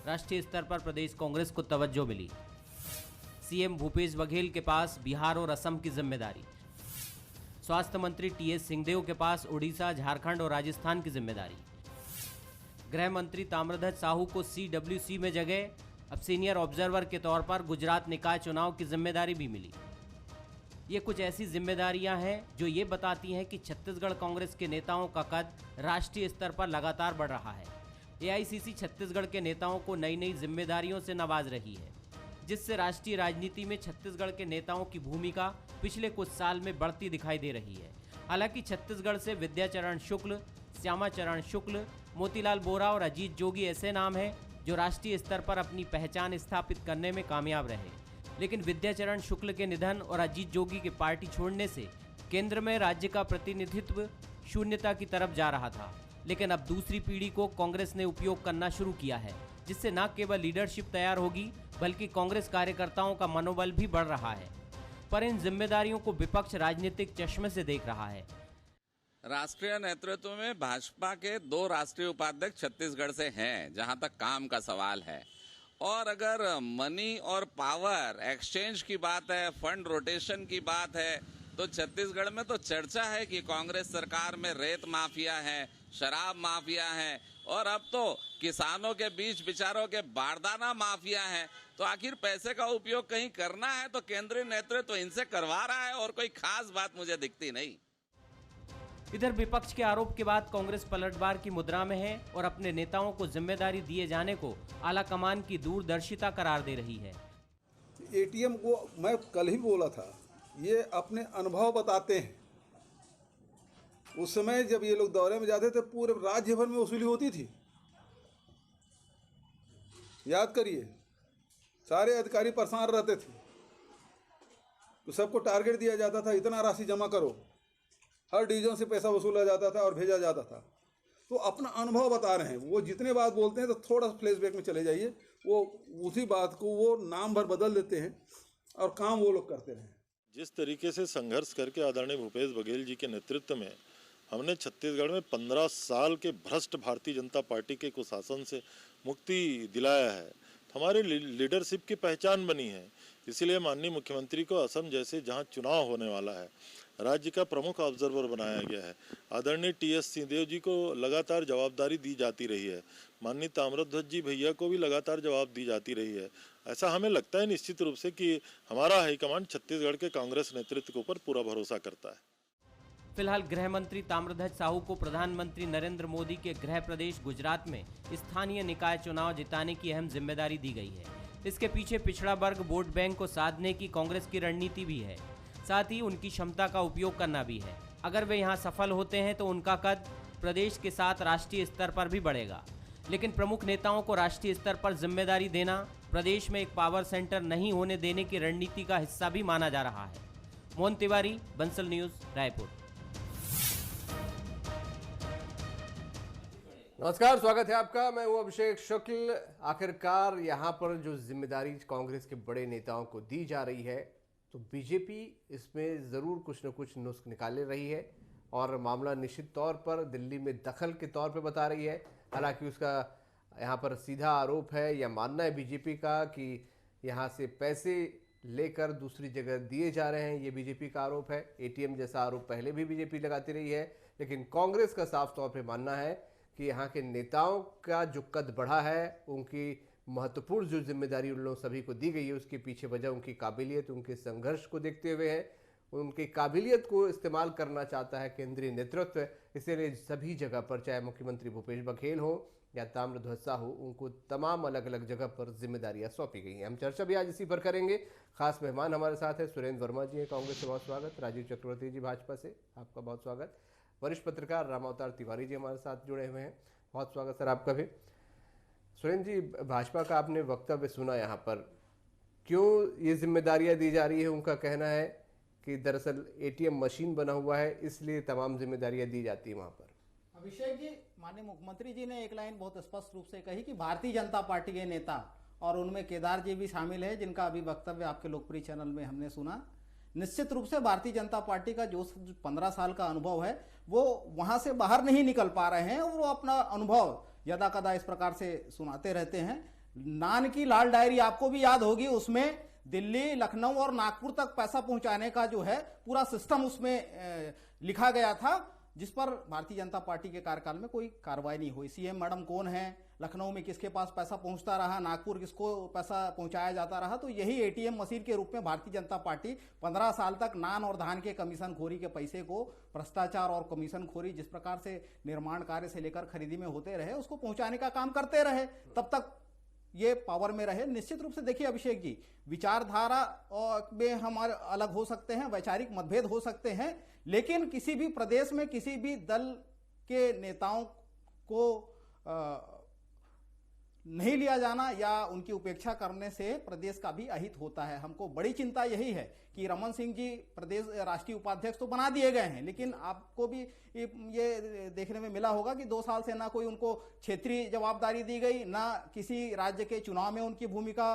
राष्ट्रीय स्तर पर प्रदेश कांग्रेस को तवज्जो मिली। सीएम भूपेश बघेल के पास बिहार और असम की जिम्मेदारी। स्वास्थ्य मंत्री टीएस सिंहदेव के पास उड़ीसा, झारखंड और राजस्थान की जिम्मेदारी। गृह मंत्री ताम्रध्वज साहू को CWC में जगह। अब सीनियर ऑब्जर्वर के तौर पर गुजरात निकाय चुनाव की जिम्मेदारी भी मिली। ये कुछ ऐसी जिम्मेदारियां हैं जो ये बताती हैं कि छत्तीसगढ़ कांग्रेस के नेताओं का कद राष्ट्रीय स्तर पर लगातार बढ़ रहा है। AICC छत्तीसगढ़ के नेताओं को नई नई जिम्मेदारियों से नवाज रही है, जिससे राष्ट्रीय राजनीति में छत्तीसगढ़ के नेताओं की भूमिका पिछले कुछ साल में बढ़ती दिखाई दे रही है। हालांकि छत्तीसगढ़ से विद्याचरण शुक्ल, श्यामाचरण शुक्ल, मोतीलाल बोरा और अजीत जोगी ऐसे नाम हैं जो राष्ट्रीय स्तर पर अपनी पहचान स्थापित करने में कामयाब रहे। लेकिन विद्याचरण शुक्ल के निधन और अजीत जोगी के पार्टी छोड़ने से केंद्र में राज्य का प्रतिनिधित्व शून्यता की तरफ जा रहा था। लेकिन अब दूसरी पीढ़ी को कांग्रेस ने उपयोग करना शुरू किया है, जिससे न केवल लीडरशिप तैयार होगी बल्कि कांग्रेस कार्यकर्ताओं का मनोबल भी बढ़ रहा है। पर इन जिम्मेदारियों को विपक्ष राजनीतिक चश्मे से देख रहा है। राष्ट्रीय नेतृत्व में भाजपा के 2 राष्ट्रीय उपाध्यक्ष छत्तीसगढ़ से हैं, जहां तक काम का सवाल है। और अगर मनी और पावर एक्सचेंज की बात है, फंड रोटेशन की बात है, तो छत्तीसगढ़ में तो चर्चा है कि कांग्रेस सरकार में रेत माफिया है, शराब माफिया है और अब तो किसानों के बीच बेचारों के बारदाना माफिया है। तो आखिर पैसे का उपयोग कहीं करना है तो केंद्रीय नेतृत्व तो इनसे करवा रहा है और कोई खास बात मुझे दिखती नहीं। इधर विपक्ष के आरोप के बाद कांग्रेस पलटवार की मुद्रा में है और अपने नेताओं को जिम्मेदारी दिए जाने को आला कमान की दूरदर्शिता करार दे रही है। ATM को मैं कल ही बोला था, ये अपने अनुभव बताते हैं। उस समय जब ये लोग दौरे में जाते थे पूरे राज्य भर में वसूली होती थी। याद करिए, सारे अधिकारी परेशान रहते थे, तो सबको टारगेट दिया जाता था, इतना राशि जमा करो। हर डिवीजन से पैसा वसूला जाता था और भेजा जाता था। तो अपना अनुभव बता रहे हैं। वो जितने बात बोलते हैं तो थोड़ा फ्लैशबैक में चले जाइए, वो उसी बात को वो नाम भर बदल देते हैं और काम वो लोग करते रहे। जिस तरीके से संघर्ष करके आदरणीय भूपेश बघेल जी के नेतृत्व में हमने छत्तीसगढ़ में 15 साल के भ्रष्ट भारतीय जनता पार्टी के कुशासन से मुक्ति दिलाया है, हमारे लीडरशिप की पहचान बनी है। इसीलिए माननीय मुख्यमंत्री को असम जैसे जहां चुनाव होने वाला है, राज्य का प्रमुख ऑब्जर्वर बनाया गया है। आदरणीय टीएस सिंहदेव जी को लगातार जवाबदारी दी जाती रही है। माननीय ताम्रध्वज जी भैया को भी लगातार जवाब दी जाती रही है। ऐसा हमें लगता है निश्चित रूप से कि हमारा हाईकमांड छत्तीसगढ़ के कांग्रेस नेतृत्व के ऊपर पूरा भरोसा करता है। फिलहाल गृह मंत्री ताम्रध्वज साहू को प्रधानमंत्री नरेंद्र मोदी के गृह प्रदेश गुजरात में स्थानीय निकाय चुनाव जिताने की अहम जिम्मेदारी दी गई है। इसके पीछे पिछड़ा वर्ग वोट बैंक को साधने की कांग्रेस की रणनीति भी है, साथ ही उनकी क्षमता का उपयोग करना भी है। अगर वे यहाँ सफल होते हैं तो उनका कद प्रदेश के साथ राष्ट्रीय स्तर पर भी बढ़ेगा। लेकिन प्रमुख नेताओं को राष्ट्रीय स्तर पर जिम्मेदारी देना प्रदेश में एक पावर सेंटर नहीं होने देने की रणनीति का हिस्सा भी माना जा रहा है। मोहन तिवारी, बंसल न्यूज, रायपुर। नमस्कार, स्वागत है आपका। मैं हूं अभिषेक शुक्ल। आखिरकार यहां पर जो जिम्मेदारी कांग्रेस के बड़े नेताओं को दी जा रही है, तो बीजेपी इसमें ज़रूर कुछ न कुछ नुस्ख निकाले रही है और मामला निश्चित तौर पर दिल्ली में दखल के तौर पे बता रही है। हालांकि उसका यहाँ पर सीधा आरोप है या मानना है बीजेपी का कि यहाँ से पैसे लेकर दूसरी जगह दिए जा रहे हैं, ये बीजेपी का आरोप है। ATM जैसा आरोप पहले भी बीजेपी लगाती रही है, लेकिन कांग्रेस का साफ तौर पर मानना है कि यहाँ के नेताओं का जो कद बढ़ा है, उनकी महत्वपूर्ण जो जिम्मेदारी उन लोगों सभी को दी गई है, उसके पीछे वजह उनकी काबिलियत, उनके संघर्ष को देखते हुए है। उनकी काबिलियत को इस्तेमाल करना चाहता है केंद्रीय नेतृत्व। इसीलिए सभी जगह पर, चाहे मुख्यमंत्री भूपेश बघेल हो या ताम्रध्वज साहू, उनको तमाम अलग अलग जगह पर जिम्मेदारियां सौंपी गई हैं। हम चर्चा भी आज इसी पर करेंगे। खास मेहमान हमारे साथ है सुरेंद्र वर्मा जी, कांग्रेस से बहुत स्वागत। राजीव चक्रवर्ती जी, भाजपा से, आपका बहुत स्वागत। वरिष्ठ पत्रकार रामावतार तिवारी जी हमारे साथ जुड़े हुए हैं, बहुत स्वागत सर आपका भी। सुरेंद्र जी, भाजपा का आपने वक्तव्य सुना, यहाँ पर क्यों ये जिम्मेदारियां दी जा रही है? उनका कहना है कि दरअसल ATM मशीन बना हुआ है, इसलिए तमाम जिम्मेदारियां दी जाती है वहां पर। अभिषेक जी, माननीय मुख्यमंत्री जी ने एक लाइन बहुत स्पष्ट रूप से कही कि भारतीय जनता पार्टी के नेता, और उनमें केदार जी भी शामिल है, जिनका अभी वक्तव्य आपके लोकप्रिय चैनल में हमने सुना। निश्चित रूप से भारतीय जनता पार्टी का जो 15 साल का अनुभव है, वो वहां से बाहर नहीं निकल पा रहे हैं और वो अपना अनुभव यदा कदा इस प्रकार से सुनाते रहते हैं। नान की लाल डायरी आपको भी याद होगी, उसमें दिल्ली, लखनऊ और नागपुर तक पैसा पहुंचाने का जो है पूरा सिस्टम उसमें लिखा गया था, जिस पर भारतीय जनता पार्टी के कार्यकाल में कोई कार्रवाई नहीं हुई। सीएम मैडम कौन है, लखनऊ में किसके पास पैसा पहुंचता रहा, नागपुर किसको पैसा पहुंचाया जाता रहा, तो यही एटीएम मशीन के रूप में भारतीय जनता पार्टी 15 साल तक नान और धान के कमीशन खोरी के पैसे को, भ्रष्टाचार और कमीशन खोरी जिस प्रकार से निर्माण कार्य से लेकर खरीदी में होते रहे, उसको पहुंचाने का काम करते रहे, तब तक ये पावर में रहे। निश्चित रूप से देखिए अभिषेक जी, विचारधारा में हमारे अलग हो सकते हैं, वैचारिक मतभेद हो सकते हैं, लेकिन किसी भी प्रदेश में किसी भी दल के नेताओं को नहीं लिया जाना या उनकी उपेक्षा करने से प्रदेश का भी अहित होता है। हमको बड़ी चिंता यही है कि रमन सिंह जी प्रदेश राष्ट्रीय उपाध्यक्ष तो बना दिए गए हैं, लेकिन आपको भी ये देखने में मिला होगा कि 2 साल से ना कोई उनको क्षेत्रीय जवाबदारी दी गई, ना किसी राज्य के चुनाव में उनकी भूमिका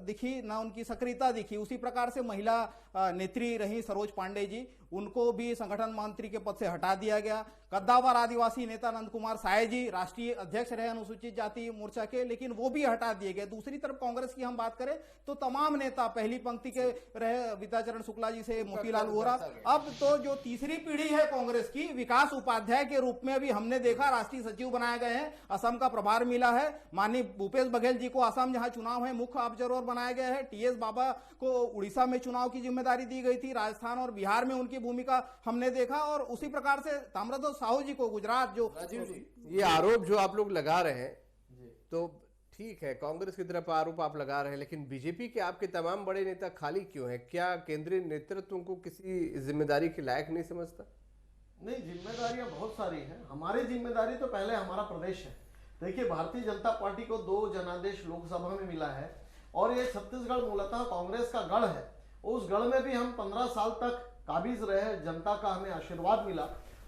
दिखी, ना उनकी सक्रियता दिखी। उसी प्रकार से महिला नेत्री रही सरोज पांडे जी, उनको भी संगठन मंत्री के पद से हटा दिया गया। कद्दावर आदिवासी नेता नंद कुमार साय जी राष्ट्रीय अध्यक्ष रहे अनुसूचित जाति मोर्चा के, लेकिन वो भी हटा दिए गए। दूसरी तरफ कांग्रेस की हम बात करें तो तमाम नेता, पहली पंक्ति के रहे विद्याचरण शुक्ला जी से मोतीलाल वोरा, अब तो जो तीसरी पीढ़ी है कांग्रेस की, विकास उपाध्याय के रूप में भी हमने देखा राष्ट्रीय सचिव बनाए गए हैं, असम का प्रभार मिला है। माननीय भूपेश बघेल जी को असम जहां चुनाव है मुख्य ऑब्जर्वर बनाया गया है। टीएस बाबा को उड़ीसा में चुनाव की जिम्मेदारी दी गई थी, राजस्थान और बिहार में उनकी भूमिका हमने देखा, और उसी प्रकार से ताम्रध्वज साहू जी को गुजरात, जो राजीव जी ये आरोप जो आप लोग लगा रहे हैं तो ठीक है, कांग्रेस की तरफ आरोप आप लगा रहे हैं, लेकिन बीजेपी के आपके तमाम बड़े नेता खाली क्यों हैं? क्या केंद्रीय नेतृत्व को किसी जिम्मेदारी के लायक नहीं समझता? नहीं, जिम्मेदारियां बहुत सारी हैं। हमारी जिम्मेदारी तो पहले हमारा प्रदेश है। देखिए, भारतीय जनता पार्टी को 2 जनादेश लोकसभा में मिला है और ये छत्तीसगढ़ मूलतः कांग्रेस का गढ़ है। उस गढ़ में भी हम 15 साल तक काबिज रहे, जनता का हमें आशीर्वाद मिला,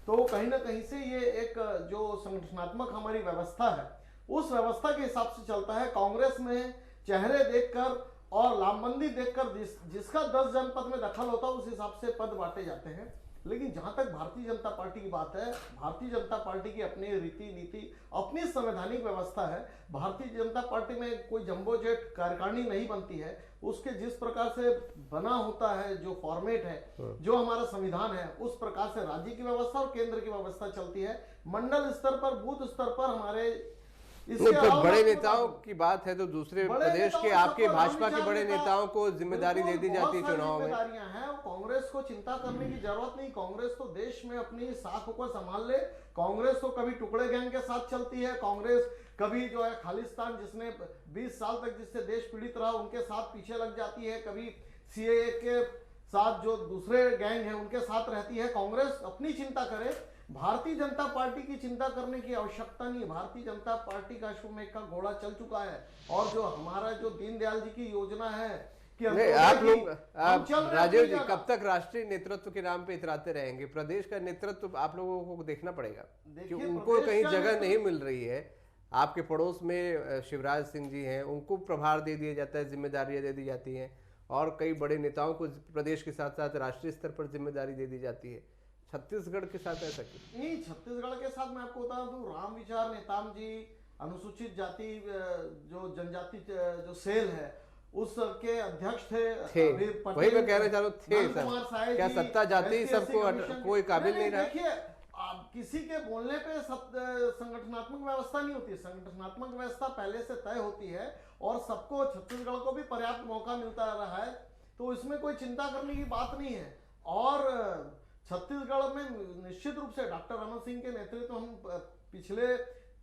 तो कहीं ना कहीं से ये एक जो संगठनात्मक हमारी व्यवस्था है, उस व्यवस्था के हिसाब से चलता है। कांग्रेस में चेहरे देखकर और लामबंदी देखकर जिसका 10 जनपद में दखल होता है उस हिसाब से पद बांटे जाते हैं। लेकिन जहां तक भारतीय जनता पार्टी की बात है, भारतीय जनता पार्टी की अपनी रीति नीति, अपनी संवैधानिक व्यवस्था है। भारतीय जनता पार्टी में कोई जंबो जेट कार्यकारिणी नहीं बनती है। उसके जिस प्रकार से बना होता है, जो फॉर्मेट है, जो हमारा संविधान है, उस प्रकार से राज्य की व्यवस्था और केंद्र की व्यवस्था चलती है। मंडल स्तर पर, बूथ स्तर पर हमारे बड़े नेताओं की बात है तो दूसरे प्रदेश के आपके भाजपा के बड़े नेताओं को जिम्मेदारी दे दी जाती है चुनाव में। जिम्मेदारियां हैं, कांग्रेस को चिंता करने की जरूरत नहीं। कांग्रेस तो देश में अपनी साख को संभाल ले। कांग्रेस तो कभी टुकड़े गैंग के साथ चलती है, कांग्रेस कभी जो है खालिस्तान, जिसने 20 साल तक जिससे देश पीड़ित रहा, उनके साथ पीछे लग जाती है, कभी सीएए के साथ जो दूसरे गैंग है उनके साथ रहती है। कांग्रेस अपनी चिंता करे, भारतीय जनता पार्टी की चिंता करने की आवश्यकता नहीं। भारतीय जनता पार्टी का अश्वमेध का घोड़ा चल चुका है, और जो हमारा जो दीनदयाल जी की योजना है कि आप लोग राजीव जी कब तक राष्ट्रीय नेतृत्व के नाम पे इतराते रहेंगे? प्रदेश का नेतृत्व आप लोगों को देखना पड़ेगा कि उनको कहीं जगह नहीं मिल रही है। आपके पड़ोस में शिवराज सिंह जी हैं, उनको प्रभार दे दिया जाता है, जिम्मेदारियां दे दी जाती हैं, और कई बड़े नेताओं को प्रदेश के साथ साथ राष्ट्रीय स्तर पर जिम्मेदारी दे दी जाती है। छत्तीसगढ़ के साथ ऐसा क्यों नहीं? छत्तीसगढ़ के साथ मैं आपको बता दूं, राम विचार नेताम जी, अनुसूचित जाति जो जनजाति जो सेल है उसके अध्यक्ष थे। वही मैं कहना चाह रहा हूँ, थे क्या सत्ता जाति सबको कोई काबिल नहीं रहा? देखिए, किसी के बोलने पे संगठनात्मक व्यवस्था नहीं होती। संगठनात्मक व्यवस्था पहले से तय होती है और सबको, छत्तीसगढ़ को भी पर्याप्त मौका मिलता रहा है, तो इसमें कोई चिंता करने की बात नहीं है। और छत्तीसगढ़ में निश्चित रूप से डॉक्टर रमन सिंह के नेतृत्व, हम पिछले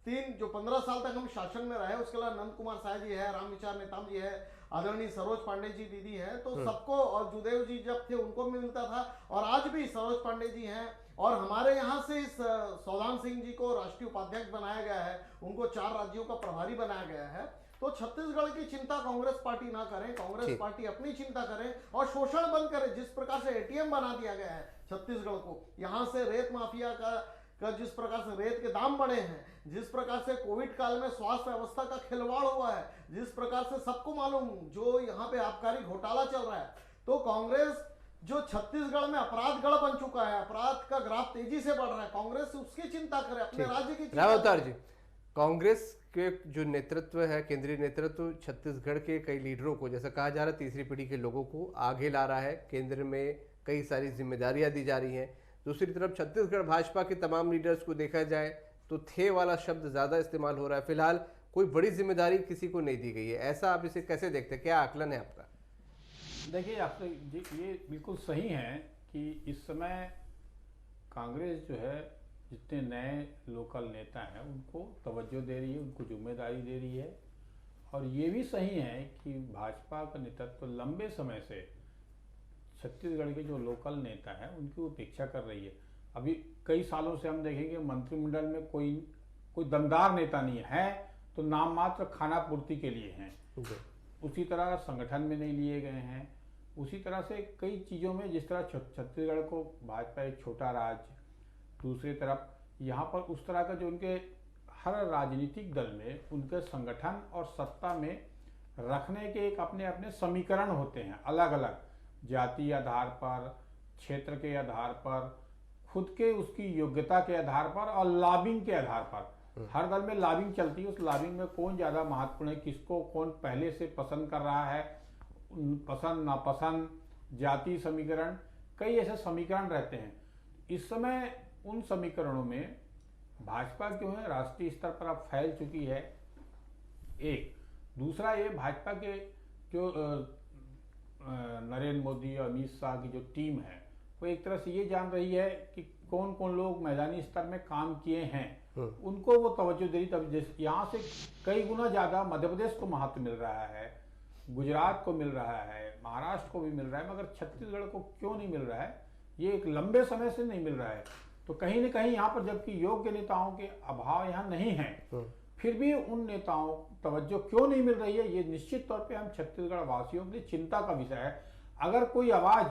15 साल तक हम शासन में रहे, उसके अलावा नंद कुमार साय जी है, राम विचार नेताम जी है, आदरणीय सरोज पांडे जी दीदी है, तो सबको, और जुदेव जी जब थे उनको भी मिलता था, और आज भी सरोज पांडे जी हैं। और हमारे यहाँ से इस सौदान सिंह जी को राष्ट्रीय उपाध्यक्ष बनाया गया है, उनको 4 राज्यों का प्रभारी बनाया गया है। तो छत्तीसगढ़ की चिंता कांग्रेस पार्टी ना करे, कांग्रेस पार्टी अपनी चिंता करे और शोषण बंद करे। जिस प्रकार से एटीएम बना दिया गया है छत्तीसगढ़ को, यहाँ से रेत माफिया का जिस प्रकार से रेत के दाम बढ़े हैं, जिस प्रकार से कोविड काल में स्वास्थ्य व्यवस्था का खिलवाड़ हुआ है, जिस प्रकार से सबको मालूम जो यहाँ पे आबकारी घोटाला चल रहा है, तो कांग्रेस जो छत्तीसगढ़ में अपराध गढ़ बन चुका है, अपराध का ग्राफ तेजी से बढ़ रहा है, कांग्रेस उसकी चिंता करे, अपने राज्य की चिंता करे। कांग्रेस के जो नेतृत्व है, केंद्रीय नेतृत्व छत्तीसगढ़ के कई लीडरों को, जैसा कहा जा रहा है, तीसरी पीढ़ी के लोगों को आगे ला रहा है। केंद्र में कई सारी जिम्मेदारियां दी जा रही हैं। दूसरी तरफ छत्तीसगढ़ भाजपा के तमाम लीडर्स को देखा जाए तो थे वाला शब्द ज़्यादा इस्तेमाल हो रहा है। फिलहाल कोई बड़ी जिम्मेदारी किसी को नहीं दी गई है। ऐसा आप इसे कैसे देखते हैं, क्या आकलन है आपका? देखिए, आपसे ये बिल्कुल सही है कि इस समय कांग्रेस जो है जितने नए लोकल नेता हैं उनको तवज्जो दे रही है, उनको जिम्मेदारी दे रही है। और ये भी सही है कि भाजपा का नेतृत्व लंबे समय से छत्तीसगढ़ के जो लोकल नेता हैं उनकी उपेक्षा कर रही है। अभी कई सालों से हम देखेंगे मंत्रिमंडल में कोई दमदार नेता नहीं है, तो नाम मात्र खाना पूर्ति के लिए हैं। उसी तरह संगठन में नहीं लिए गए हैं। उसी तरह से कई चीज़ों में, जिस तरह छत्तीसगढ़ को भाजपा एक छोटा राज्य, दूसरी तरफ यहाँ पर उस तरह का जो उनके हर राजनीतिक दल में उनके संगठन और सत्ता में रखने के एक अपने अपने समीकरण होते हैं, अलग अलग जाति आधार पर, क्षेत्र के आधार पर, खुद के उसकी योग्यता के आधार पर और लॉबिंग के आधार पर। हर दल में लॉबिंग चलती है, उस लॉबिंग में कौन ज़्यादा महत्वपूर्ण है, किसको कौन पहले से पसंद कर रहा है, पसंद नापसंद, जाति समीकरण, कई ऐसे समीकरण रहते हैं। इस समय उन समीकरणों में भाजपा क्यों है राष्ट्रीय स्तर पर अब फैल चुकी है। एक दूसरा, ये भाजपा के जो नरेंद्र मोदी और अमित शाह की जो टीम है वो एक तरह से ये जान रही है कि कौन कौन लोग मैदानी स्तर में काम किए हैं, उनको वो तवज्जो दे रही। तब यहाँ से कई गुना ज़्यादा मध्य प्रदेश को महत्व मिल रहा है, गुजरात को मिल रहा है, महाराष्ट्र को भी मिल रहा है, मगर छत्तीसगढ़ को क्यों नहीं मिल रहा है? ये एक लंबे समय से नहीं मिल रहा है। तो कहीं न कहीं यहाँ पर जबकि योग्य नेताओं के अभाव यहाँ नहीं है, फिर भी उन नेताओं तवज्जो क्यों नहीं मिल रही है, ये निश्चित तौर पे हम छत्तीसगढ़ वासियों के लिए चिंता का विषय है। अगर कोई आवाज़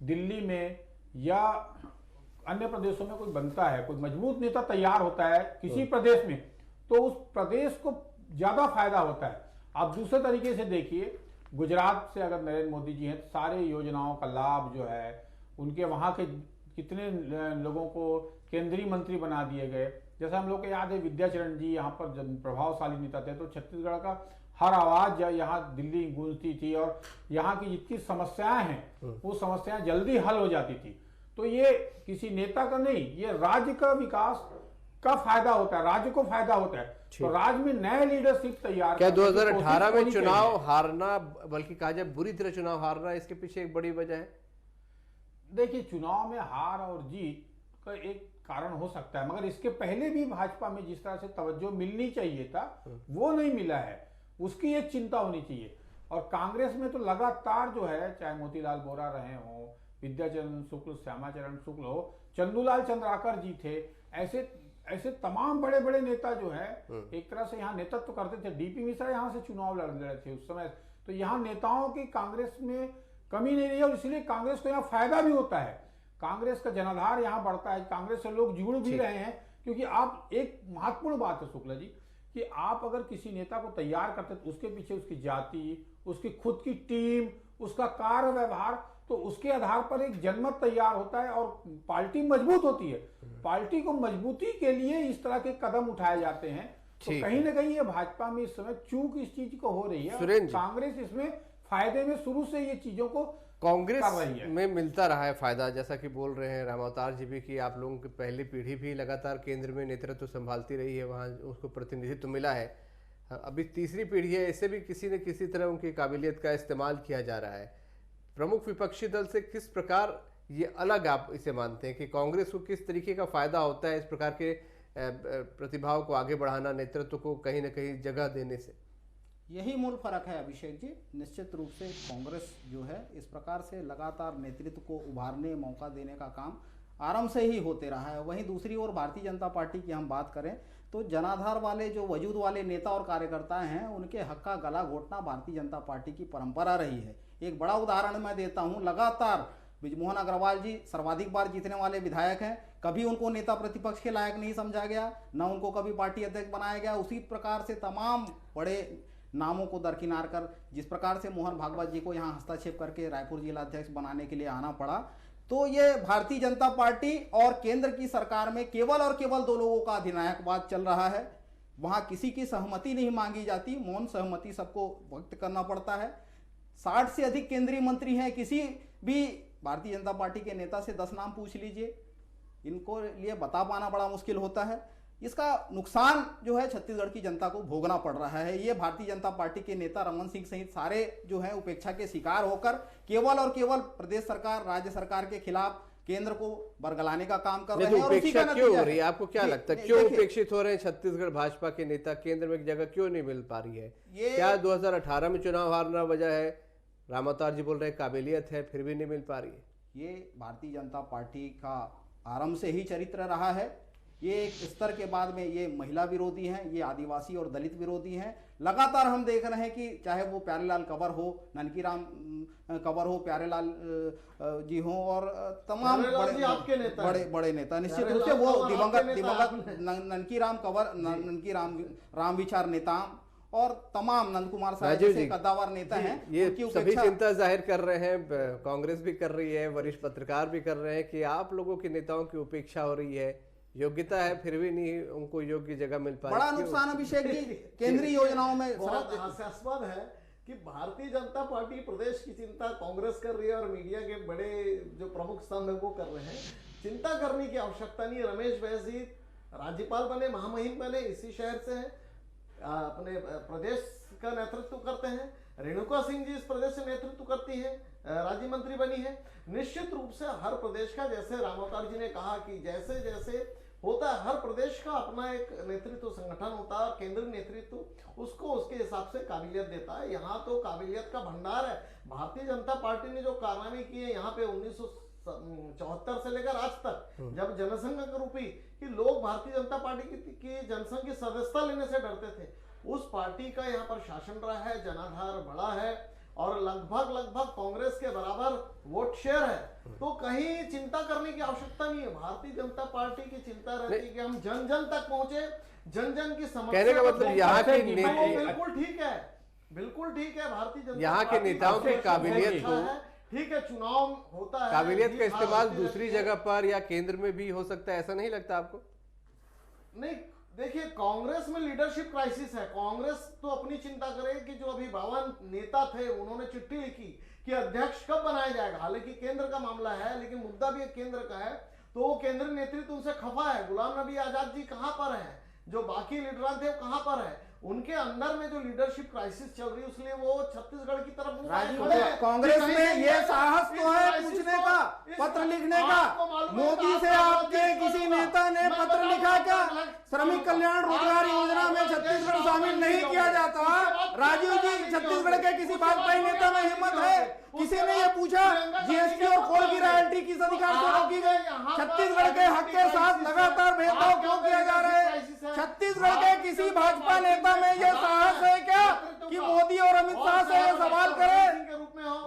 दिल्ली में या अन्य प्रदेशों में कोई बनता है, कोई मजबूत नेता तैयार होता है किसी प्रदेश में, तो उस प्रदेश को ज़्यादा फायदा होता है। आप दूसरे तरीके से देखिए, गुजरात से अगर नरेंद्र मोदी जी हैं, सारे योजनाओं का लाभ जो है, उनके वहाँ के कितने लोगों को केंद्रीय मंत्री बना दिए गए। जैसा हम लोग को याद है, विद्याचरण जी यहाँ पर प्रभावशाली नेता थे, तो छत्तीसगढ़ का हर आवाज़ यहाँ दिल्ली गूंजती थी और यहाँ की जितनी समस्याएं हैं वो समस्याएं जल्दी हल हो जाती थी। तो ये किसी नेता का नहीं, ये राज्य का विकास का फायदा होता है, राज्य को फायदा होता है। तो राज्य में नए लीडरशिप तैयार, क्या 2018 में चुनाव हारना, बल्कि कहा जाए बुरी तरह चुनाव हारना, इसके पीछे एक बड़ी वजह है? देखिए, चुनाव में हार और जीत का एक कारण हो सकता है, मगर इसके पहले भी भाजपा में जिस तरह से तवज्जो मिलनी चाहिए था वो नहीं मिला है, उसकी एक चिंता होनी चाहिए। और कांग्रेस में तो लगातार जो है, चाहे मोतीलाल वोरा रहे हों, विद्याचरण शुक्ल, श्यामाचरण शुक्ल हो, चंदूलाल चंद्राकर जी थे, ऐसे तमाम बड़े बड़े नेता जो है एक तरह से यहाँ नेतृत्व करते थे। डीपी मिश्रा यहाँ से चुनाव लड़ रहे थे उस समय। तो यहाँ नेताओं की कांग्रेस में कमी नहीं रही है और इसलिए कांग्रेस को यहाँ फायदा भी होता है, कांग्रेस का जनाधार यहाँ बढ़ता है, कांग्रेस से लोग जुड़ भी रहे हैं। क्योंकि आप, एक महत्वपूर्ण बात है शुक्ला जी, कि आप अगर किसी नेता को तैयार करते तो उसके पीछे उसकी जाति, उसकी खुद की टीम, उसका कार्य व्यवहार, तो उसके आधार पर एक जनमत तैयार होता है और पार्टी मजबूत होती है। पार्टी को मजबूती के लिए इस तरह के कदम उठाए जाते हैं। तो कहीं ना कहीं ये भाजपा में इस समय चूक इस चीज को हो रही है। कांग्रेस इसमें फायदे में शुरू से ये चीजों को कांग्रेस में मिलता रहा है फायदा, जैसा कि बोल रहे हैं रामावतार जी भी कि आप लोगों की पहली पीढ़ी भी लगातार केंद्र में नेतृत्व संभालती रही है, वहाँ उसको प्रतिनिधित्व मिला है। अभी तीसरी पीढ़ी है, इससे भी किसी न किसी तरह उनकी काबिलियत का इस्तेमाल किया जा रहा है। प्रमुख विपक्षी दल से किस प्रकार ये अलग आप इसे मानते हैं कि कांग्रेस को किस तरीके का फायदा होता है इस प्रकार के प्रतिभाओं को आगे बढ़ाना, नेतृत्व को कहीं ना कहीं जगह देने से? यही मूल फर्क है अभिषेक जी। निश्चित रूप से कांग्रेस जो है इस प्रकार से लगातार नेतृत्व को उभारने, मौका देने का काम आरंभ से ही होते रहा है। वहीं दूसरी ओर भारतीय जनता पार्टी की हम बात करें तो जनाधार वाले जो वजूद वाले नेता और कार्यकर्ता हैं, उनके हक का गला घोटना भारतीय जनता पार्टी की परंपरा रही है। एक बड़ा उदाहरण मैं देता हूं, लगातार बृजमोहन अग्रवाल जी सर्वाधिक बार जीतने वाले विधायक हैं, कभी उनको नेता प्रतिपक्ष के लायक नहीं समझा गया, न उनको कभी पार्टी अध्यक्ष बनाया गया। उसी प्रकार से तमाम बड़े नामों को दरकिनार कर, जिस प्रकार से मोहन भागवत जी को यहाँ हस्तक्षेप करके रायपुर जिला अध्यक्ष बनाने के लिए आना पड़ा, तो ये भारतीय जनता पार्टी और केंद्र की सरकार में केवल और केवल दो लोगों का अधिनायकवाद चल रहा है। वहां किसी की सहमति नहीं मांगी जाती, मौन सहमति सबको व्यक्त करना पड़ता है। 60 से अधिक केंद्रीय मंत्री हैं, किसी भी भारतीय जनता पार्टी के नेता से 10 नाम पूछ लीजिए, इनको लिए बता पाना बड़ा मुश्किल होता है। इसका नुकसान जो है छत्तीसगढ़ की जनता को भोगना पड़ रहा है। ये भारतीय जनता पार्टी के नेता रमन सिंह सहित सारे जो है उपेक्षा के शिकार होकर केवल और केवल प्रदेश सरकार, राज्य सरकार के खिलाफ केंद्र को बरगलाने का काम कर रहे हैं। और उसी का उपेक्षा क्यों हो नतीजा रही है? आपको क्या लगता है क्यों उपेक्षित हो रहे हैं छत्तीसगढ़ भाजपा के नेता? केंद्र में एक जगह क्यों नहीं मिल पा रही है? क्या 2018 में चुनाव हारना वजह है? रामावतार जी बोल रहे हैं काबिलियत है, फिर भी नहीं मिल पा रही है। ये भारतीय जनता पार्टी का आरंभ से ही चरित्र रहा है। ये एक स्तर के बाद में ये महिला विरोधी हैं, ये आदिवासी और दलित विरोधी हैं। लगातार हम देख रहे हैं कि चाहे वो प्यारेलाल कंवर हो, ननकीराम कंवर हो, प्यारेलाल जी हो और तमाम बड़े नेता, निश्चित रूप से वो दिवंगत ननकीराम कंवर, राम विचार नेता और तमाम नंद कुमार साहब जैसे कद्दावर नेता हैं। ये सभी चिंता जाहिर कर रहे हैं, कांग्रेस भी कर रही है, वरिष्ठ पत्रकार भी कर रहे हैं कि आप लोगों के नेताओं की उपेक्षा हो रही है, योग्यता है फिर भी नहीं उनको योग्य जगह मिल पा रही। बड़ा नुकसान अभिषेक जी केंद्रीय योजनाओं में बहुत हास्यास्पद है कि भारतीय जनता पार्टी प्रदेश की चिंता कांग्रेस कर रही है और मीडिया के बड़े जो प्रमुख स्तंभ है वो कर रहे हैं। चिंता करने की आवश्यकता नहीं। रमेश बैस जी राज्यपाल बने, महामहिम बने, इसी शहर से हैं, अपने प्रदेश का नेतृत्व करते हैं। रेणुका सिंह जी इस प्रदेश से नेतृत्व करती है, राज्य मंत्री बनी है। निश्चित रूप से हर प्रदेश का, जैसे रामावतार जी ने कहा कि जैसे जैसे होता है, हर प्रदेश का अपना एक नेतृत्व संगठन होता है और केंद्रीय नेतृत्व उसको उसके हिसाब से काबिलियत देता है। यहाँ तो काबिलियत का भंडार है। भारतीय जनता पार्टी ने जो कारनामे किए यहाँ पे 1974 से लेकर आज तक, जब जनसंघ रूपी कि लोग भारतीय जनता पार्टी की जनसंघ की सदस्यता लेने से डरते थे, उस पार्टी का यहाँ पर शासन रहा है, जनाधार बड़ा है और लगभग कांग्रेस के बराबर वोट शेयर है। तो कहीं चिंता करने की आवश्यकता नहीं है। भारतीय जनता पार्टी की चिंता रहती है कि हम जन जन तक पहुंचे, जन जन की समस्या। कहने का मतलब यहाँ के बिल्कुल ठीक है, बिल्कुल ठीक है। भारतीय जनता यहाँ के नेताओं की काबिलियत को, ठीक है, चुनाव होता है, काबिलियत का इस्तेमाल दूसरी जगह पर या केंद्र में भी हो सकता है, ऐसा नहीं लगता आपको? नहीं, देखिए कांग्रेस में लीडरशिप क्राइसिस है। कांग्रेस तो अपनी चिंता करे कि जो अभी 52 नेता थे उन्होंने चिट्ठी लिखी कि अध्यक्ष कब बनाया जाएगा। हालांकि केंद्र का मामला है लेकिन मुद्दा भी केंद्र का है, तो वो केंद्रीय नेतृत्व उनसे खफा है। गुलाम नबी आजाद जी कहां पर है, जो बाकी लीडर थे वो कहां पर है? उनके अंदर में जो लीडरशिप क्राइसिस चल रही है, इसलिए वो छत्तीसगढ़ की तरफ कांग्रेस में ये साहस तो है पूछने का, पत्र लिखने का। मोदी से आपके किसी नेता ने पत्र लिखा क्या? श्रमिक कल्याण रोजगार योजना में छत्तीसगढ़ शामिल नहीं किया जाता? राजीव जी, छत्तीसगढ़ के किसी भाजपाई नेता में हिम्मत है? किसी ने ये पूछा जीएसटी और कोल की रॉयल्टी किस अधिकार से रोकी गई? छत्तीसगढ़ के हक के साथ लगातार भेदभाव क्यों किया जा रहा है? छत्तीसगढ़ के किसी भाजपा नेता में ये साहस है क्या कि मोदी और अमित शाह से ये सवाल करे?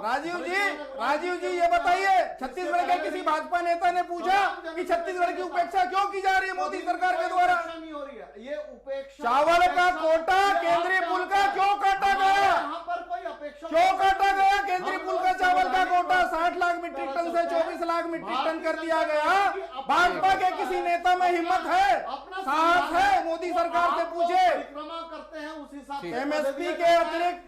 राजीव जी ये बताइए, छत्तीसगढ़ के किसी भाजपा नेता ने पूछा कि छत्तीसगढ़ की उपेक्षा क्यों की जा रही है मोदी सरकार के द्वारा? नहीं हो रही है ये उपेक्षा। चावल का कोटा केंद्रीय पुल का क्यों काटा गया? यहाँ पर कोई अपेक्षा क्यों काटा गया? केंद्रीय पुल का चावल का कोटा 60 लाख मीट्रिक टन से 24 लाख मीट्रिक टन कर दिया गया। भाजपा के किसी नेता में हिम्मत है, साहस है? मोदी सरकार से पूछे। करते हैं उस हिसाब से एमएसपी के अतिरिक्त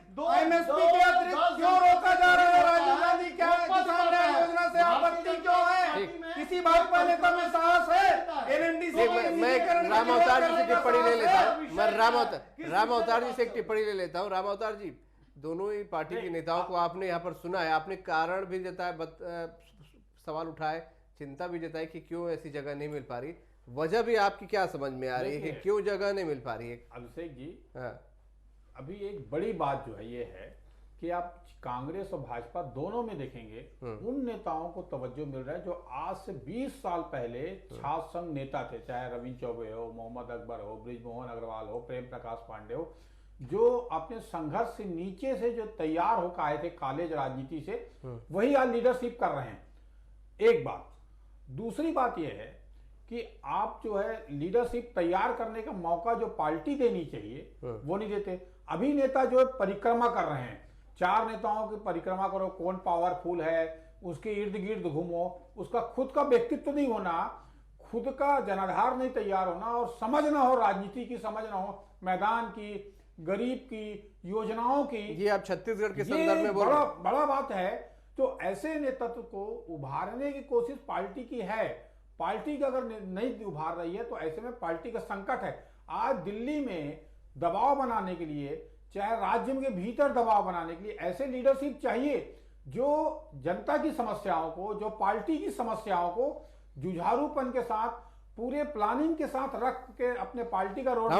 क्यों रोका जा रहा है? राजीव गांधी क्या किसान न्याय योजना से आपत्ति क्यों है? किसी भाजपा नेता में साहस है? एनएनडीसी मैं रामावतार जी से टिप्पणी ले लेता हूँ। मैं रामावतार जी से एक टिप्पणी ले लेता हूँ। रामावतार जी, दोनों ही पार्टी के नेताओं को आपने यहाँ पर सुना है, आपने कारण भी जताया, सवाल उठाए, चिंता भी जताई कि क्यों ऐसी जगह नहीं मिल पा रही। वजह भी आपकी क्या समझ में आ रही है कि क्यों जगह नहीं मिल पा रही है? अभिषेक जी, अभी एक बड़ी बात जो है ये है कि आप कांग्रेस और भाजपा दोनों में देखेंगे उन नेताओं को तवज्जो मिल रहा है जो आज से 20 साल पहले छात्र संघ नेता थे, चाहे रविंद्र चौबे हो, मोहम्मद अकबर हो, बृजमोहन अग्रवाल हो, प्रेम प्रकाश पांडे हो, जो अपने संघर्ष से नीचे से जो तैयार होकर आए थे कॉलेज राजनीति से, वही आज लीडरशिप कर रहे हैं। एक बात। दूसरी बात यह है कि आप जो है लीडरशिप तैयार करने का मौका जो पार्टी देनी चाहिए वो नहीं देते। अभी नेता जो है परिक्रमा कर रहे हैं, 4 नेताओं की परिक्रमा करो, कौन पावरफुल है उसके इर्द गिर्द घूमो, उसका खुद का व्यक्तित्व नहीं होना, खुद का जनाधार नहीं तैयार होना और समझ ना हो, राजनीति की समझ ना हो, मैदान की, गरीब की, योजनाओं की। ये आप छत्तीसगढ़ के संदर्भ में बोल रहे हैं। बड़ा बात है। तो ऐसे नेतृत्व को उभारने की कोशिश पार्टी की है। पार्टी का अगर नहीं उभार रही है तो ऐसे में पार्टी का संकट है। आज दिल्ली में दबाव बनाने के लिए, चाहे राज्य के भीतर दबाव बनाने के लिए ऐसे लीडरशिप चाहिए जो जनता की समस्याओं को, जो पार्टी की समस्याओं को जुझारूपन के साथ, पूरे प्लानिंग के साथ रख के अपने पार्टी का रोड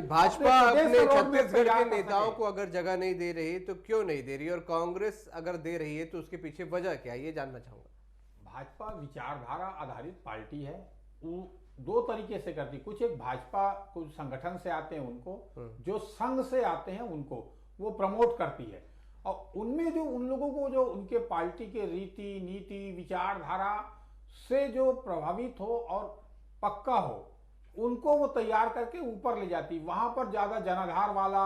भाजपा अपने छत्तीसगढ़ के नेताओं को अगर जगह नहीं दे रही तो क्यों नहीं दे रही, और कांग्रेस अगर दे रही है तो उसके पीछे वजह क्या है, ये जानना चाहूंगा। भाजपा विचारधारा आधारित पार्टी है। वो दो तरीके से करती। कुछ एक भाजपा कुछ संगठन से आते हैं उनको, जो संघ से आते हैं उनको वो प्रमोट करती है, और उनमें जो उन लोगों को जो उनके पार्टी के रीति नीति विचारधारा से जो प्रभावित हो और पक्का हो उनको वो तैयार करके ऊपर ले जाती। वहां पर ज्यादा जनाधार वाला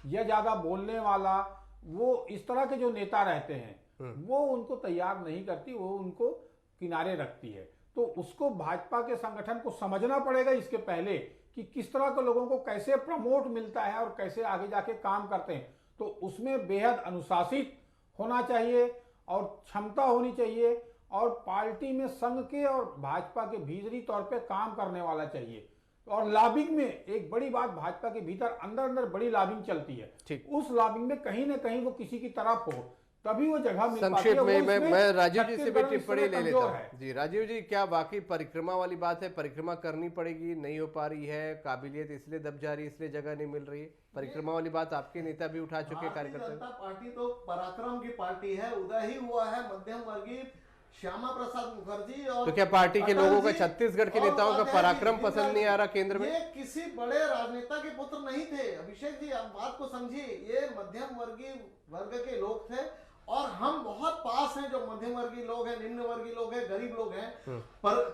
या ज्यादा बोलने वाला वो इस तरह के जो नेता रहते हैं वो उनको तैयार नहीं करती, वो उनको किनारे रखती है। तो उसको भाजपा के संगठन को समझना पड़ेगा इसके पहले कि किस तरह के लोगों को कैसे प्रमोट मिलता है और कैसे आगे जाके काम करते हैं। तो उसमें बेहद अनुशासित होना चाहिए और क्षमता होनी चाहिए, और पार्टी में संघ के और भाजपा के भीतरी तौर पे काम करने वाला चाहिए। और लॉबिंग में एक बड़ी बात, भाजपा के भीतर अंदर बड़ी लॉबिंग चलती है। उस लॉबिंग में कहीं ना कहीं वो किसी की तरफ हो तभी वो जगह मिल पाती है। संक्षेप में मैं राजीव जी से भी टिप्पणी ले लेता हूं। जी राजीव जी, क्या वाकई परिक्रमा वाली बात है, परिक्रमा करनी पड़ेगी, नहीं हो पा रही है, काबिलियत इसलिए दब जा रही है, इसलिए जगह नहीं मिल रही है, परिक्रमा वाली बात आपके नेता भी उठा चुके, कार्यकर्ता। जनता पार्टी तो पराक्रम की पार्टी है, उदय ही हुआ है मध्यम वर्गीय श्यामा प्रसाद मुखर्जी और तो क्या पार्टी के लोगों का, छत्तीसगढ़ के नेताओं का पराक्रम पसंद नहीं आ रहा केंद्र में? ये किसी बड़े राजनेता के पुत्र नहीं थे अभिषेक जी, आप बात को समझिए। ये मध्यम वर्गीय वर्ग के लोग थे और हम बहुत पास हैं, जो मध्यम वर्गीय लोग हैं, निम्न वर्गीय लोग हैं, गरीब लोग हैं।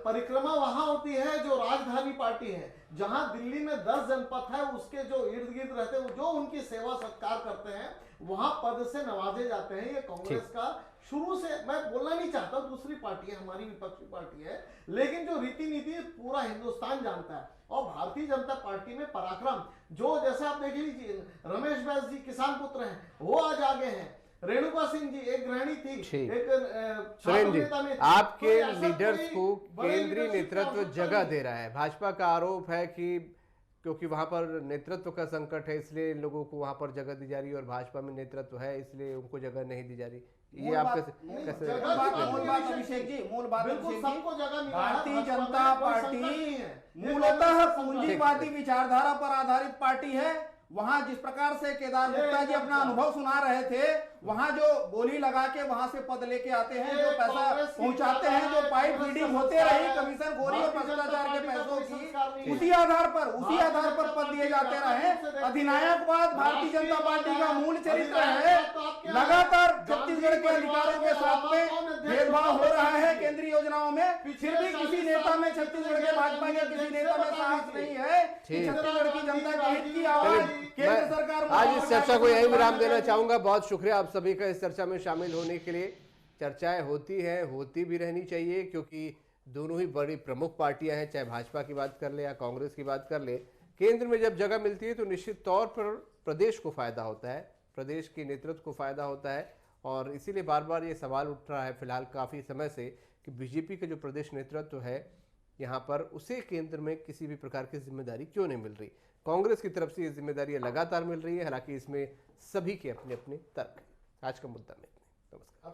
परिक्रमा वहां होती है जो राजधानी पार्टी है, जहां दिल्ली में 10 जनपद है, उसके जो इर्द गिर्द रहते हैं, जो उनकी सेवा सत्कार करते हैं, वहां पद से नवाजे जाते हैं। ये कांग्रेस का शुरू से, मैं बोलना नहीं चाहता, दूसरी पार्टी है, हमारी विपक्षी पार्टी है, लेकिन जो रीति नीति पूरा हिंदुस्तान जानता है। और भारतीय जनता पार्टी में पराक्रम, जो जैसे आप देख लीजिए, रमेश बैस जी किसान पुत्र हैं, वो आज आगे हैं। रेणुका सिंह जी एक गृहिणी थी, एक सुरेंद्र जी, आपके लीडर्स को केंद्रीय नेतृत्व जगह दे रहा है। भाजपा का आरोप है कि क्योंकि वहां पर नेतृत्व का संकट है इसलिए लोगों को वहां पर जगह दी जा रही है, और भाजपा में नेतृत्व है इसलिए उनको जगह नहीं दी जा रही। ये आप कैसे मूल बात अभिषेक जी, सबको जगह मिला है। भारतीय जनता पार्टी मूलतः पूंजीवादी विचारधारा पर आधारित पार्टी है। वहां जिस प्रकार से केदार गुप्ता जी अपना अनुभव सुना रहे थे, वहां जो बोली लगा के वहां से पद लेके आते हैं, जो पैसा पहुंचाते हैं, जो पाइप फीडिंग होते रही कमीशन खोरी और भ्रष्टाचार के पैसों की, उसी आधार पर पद दिए जाते रहे। अधिनायकवाद भारतीय जनता पार्टी का मूल चरित्र है। लगातार छत्तीसगढ़ के अधिकारों के साथ में भेदभाव हो रहा है केंद्रीय योजनाओं में, फिर भी किसी नेता में, छत्तीसगढ़ के भाजपा के किसी नेता में साहस नहीं है कि छत्तीसगढ़ की जनता के हित की आवाज केंद्र सरकार। आज इस चर्चा को यही विराम देना चाहूंगा। बहुत शुक्रिया आप सभी का इस चर्चा में शामिल होने के लिए। चर्चाएं होती हैं, होती भी रहनी चाहिए, क्योंकि दोनों ही बड़ी प्रमुख पार्टियां हैं, चाहे भाजपा की बात कर ले या कांग्रेस की बात कर ले। केंद्र में जब जगह मिलती है तो निश्चित तौर पर प्रदेश को फायदा होता है, प्रदेश के नेतृत्व को फायदा होता है, और इसीलिए बार बार ये सवाल उठ रहा है फिलहाल काफ़ी समय से कि बीजेपी का जो प्रदेश नेतृत्व है यहाँ पर, उसे केंद्र में किसी भी प्रकार की जिम्मेदारी क्यों नहीं मिल रही। कांग्रेस की तरफ से ये जिम्मेदारियां लगातार मिल रही है, हालांकि इसमें सभी के अपने अपने तर्क हैं। आज का मुद्दा में नमस्कार।